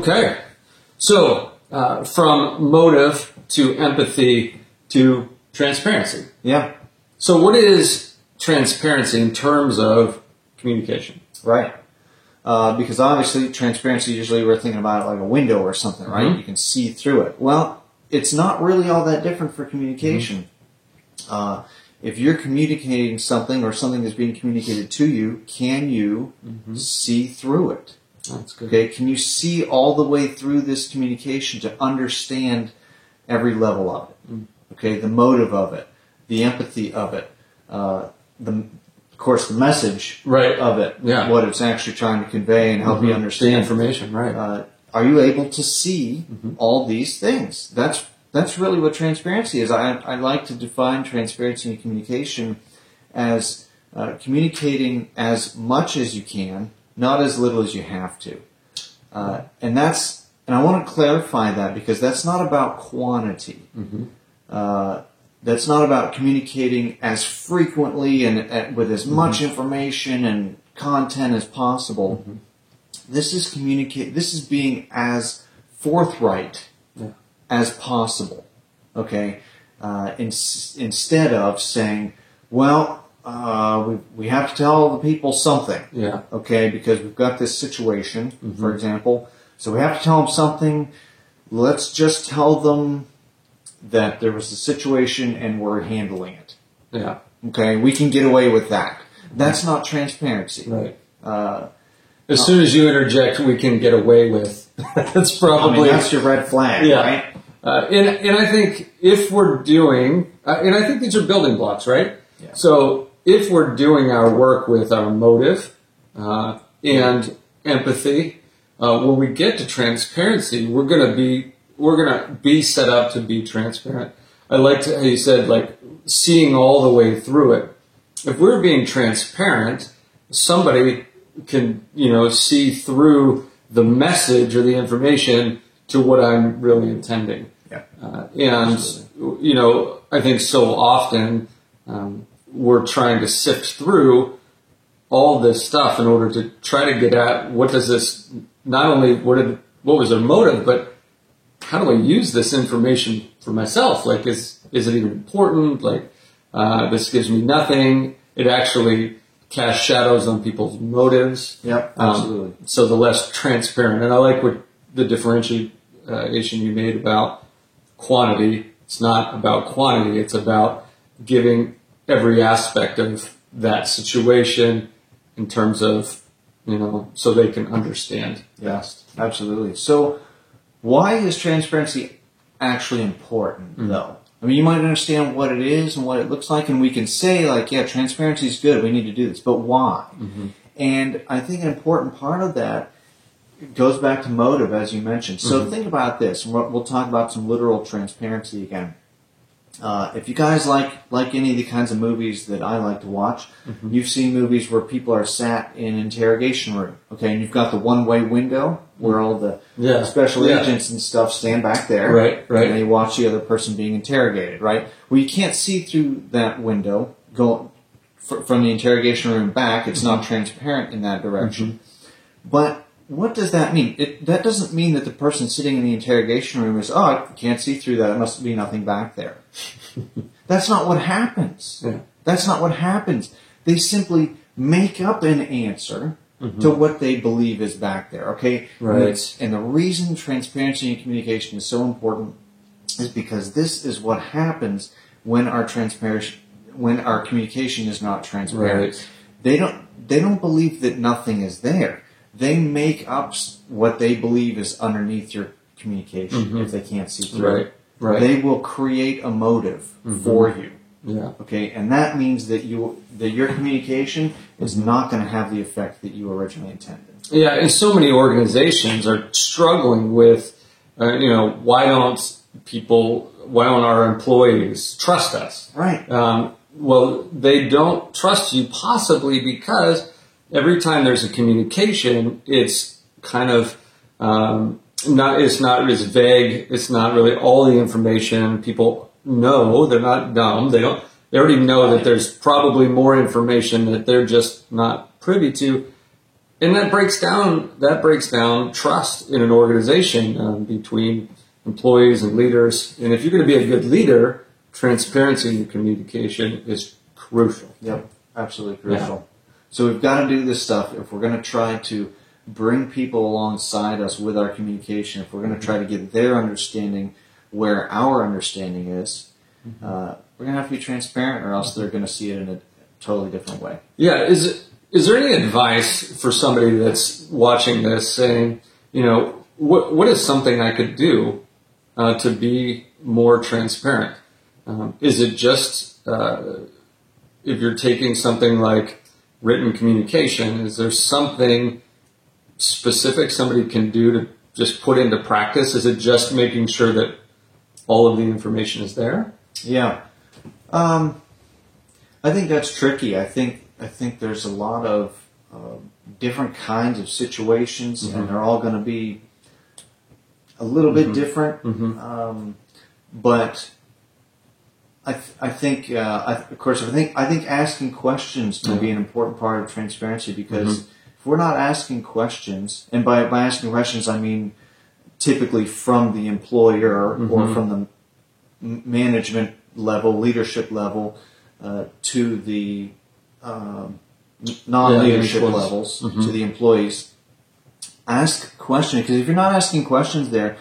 Okay. So, from motive to empathy to transparency. Yeah. So what is transparency in terms of communication? Right. Because obviously transparency, usually we're thinking about it like a window or something, right? Mm-hmm. You can see through it. Well, it's not really all that different for communication. Mm-hmm. If you're communicating something or something is being communicated to you, can you see through it? That's good. Okay, can you see all the way through this communication to understand every level of it? Okay, the motive of it, the empathy of it, of course, the message of it, what it's actually trying to convey and help you understand. The information, right. Are you able to see all these things? That's really what transparency is. I like to define transparency in communication as communicating as much as you can, not as little as you have to. And I want to clarify that because that's not about quantity. That's not about communicating as frequently and with as much information and content as possible. This is being as forthright as possible. Okay, instead of saying, "Well, we have to tell the people something." Yeah. Okay, because we've got this situation, for example. So we have to tell them something. Let's just tell them that there was a situation and we're handling it. Yeah. Okay, we can get away with that. That's not transparency. Right. As soon as you interject, we can get away with. That's probably that's your red flag, right? And I think if we're doing, and I think these are building blocks, right? Yeah. So if we're doing our work with our motive and empathy, when we get to transparency, we're gonna be set up to be transparent. I liked how you said, like, seeing all the way through it. If we're being transparent, somebody can, see through the message or the information to what I'm really intending. Yeah. And, I think so often we're trying to sift through all this stuff in order to try to get at what does this, not only what was their motive, but how do I use this information for myself? Like, is it even important? Like, this gives me nothing. It actually casts shadows on people's motives. Yep, absolutely. So the less transparent. And I like what the differentiation you made about quantity. It's not about quantity. It's about giving every aspect of that situation in terms of, so they can understand best. Absolutely. So why is transparency actually important, though? I mean, you might understand what it is and what it looks like, and we can say, like, yeah, transparency is good, we need to do this, but why? And I think an important part of that goes back to motive, as you mentioned. So think about this, and we'll talk about some literal transparency again. If you guys like any of the kinds of movies that I like to watch, you've seen movies where people are sat in an interrogation room, okay, and you've got the one-way window where all the special agents and stuff stand back there, right, and they watch the other person being interrogated, right? Well, you can't see through that window from the interrogation room back. It's not transparent in that direction. But what does that mean? That doesn't mean that the person sitting in the interrogation room is, I can't see through that. It must be nothing back there. That's not what happens. Yeah. That's not what happens. They simply make up an answer to what they believe is back there, okay? Right. And the reason transparency and communication is so important is because this is what happens when our communication is not transparent. Right. They don't believe that nothing is there. They make up what they believe is underneath your communication if they can't see through it. Right. They will create a motive for you. Yeah. Okay, and that means that your communication is not going to have the effect that you originally intended. Yeah, and so many organizations are struggling with, why don't our employees trust us? Right. Well, they don't trust you possibly because every time there's a communication, it's kind of it's not as vague. It's not really all the information. People know they're not dumb. They already know that there's probably more information that they're just not privy to. And that breaks down trust in an organization between employees and leaders. And if you're going to be a good leader, transparency in your communication is crucial. Yep, absolutely crucial. So we've got to do this stuff if we're going to try to bring people alongside us with our communication, if we're going to try to get their understanding where our understanding is, we're going to have to be transparent, or else they're going to see it in a totally different way. Yeah. Is there any advice for somebody that's watching this saying, what is something I could do to be more transparent? Is it just if you're taking something like written communication, is there something specific somebody can do to just put into practice? Is it just making sure that all of the information is there? Yeah. I think that's tricky. I think there's a lot of different kinds of situations, and they're all going to be a little bit different. But I think asking questions can be an important part of transparency, because if we're not asking questions, and by asking questions I mean typically from the employer or from the management level, leadership level, to the non-leadership levels, to the employees. Ask questions, because if you're not asking questions there,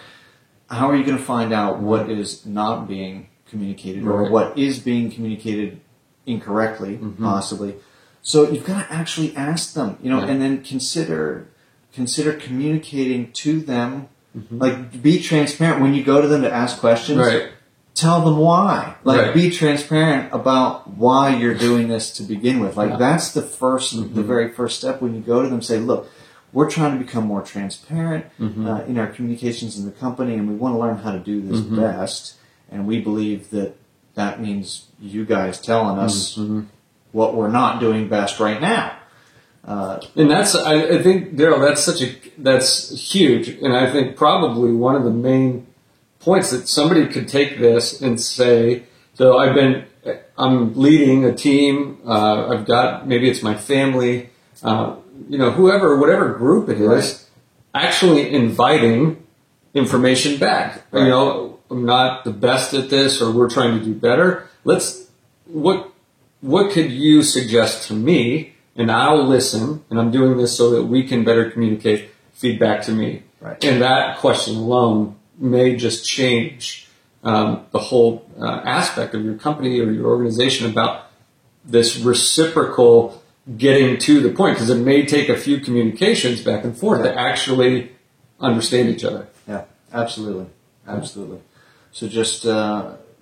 how are you going to find out what is not being communicated or what is being communicated incorrectly, possibly? So you've got to actually ask them, and then consider communicating to them. Like, be transparent when you go to them to ask questions. Right. Tell them why. Be transparent about why you're doing this to begin with. That's the very first step when you go to them. Say, look, we're trying to become more transparent in our communications in the company, and we want to learn how to do this best. And we believe that means you guys telling us what we're not doing best right now. And I think, Daryl, that's huge. And I think probably one of the main points that somebody could take this and say, so I'm leading a team, I've got, maybe it's my family, whatever group it is, actually inviting information back. Right. I'm not the best at this, or we're trying to do better. What could you suggest to me? And I'll listen, and I'm doing this so that we can better communicate feedback to me. Right. And that question alone may just change the whole aspect of your company or your organization about this reciprocal getting to the point, because it may take a few communications back and forth to actually understand each other. Yeah, absolutely. So just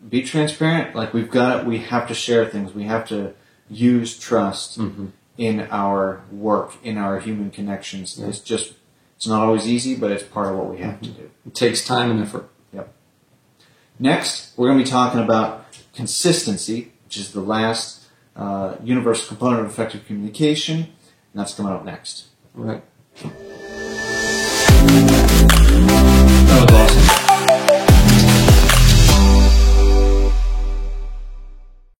be transparent. We have to share things. We have to use trust in our work, in our human connections. Yeah. It's not always easy, but it's part of what we have to do. It takes time and effort. Yep. Next, we're going to be talking about consistency, which is the last universal component of effective communication, and that's coming up next. All right. That was awesome.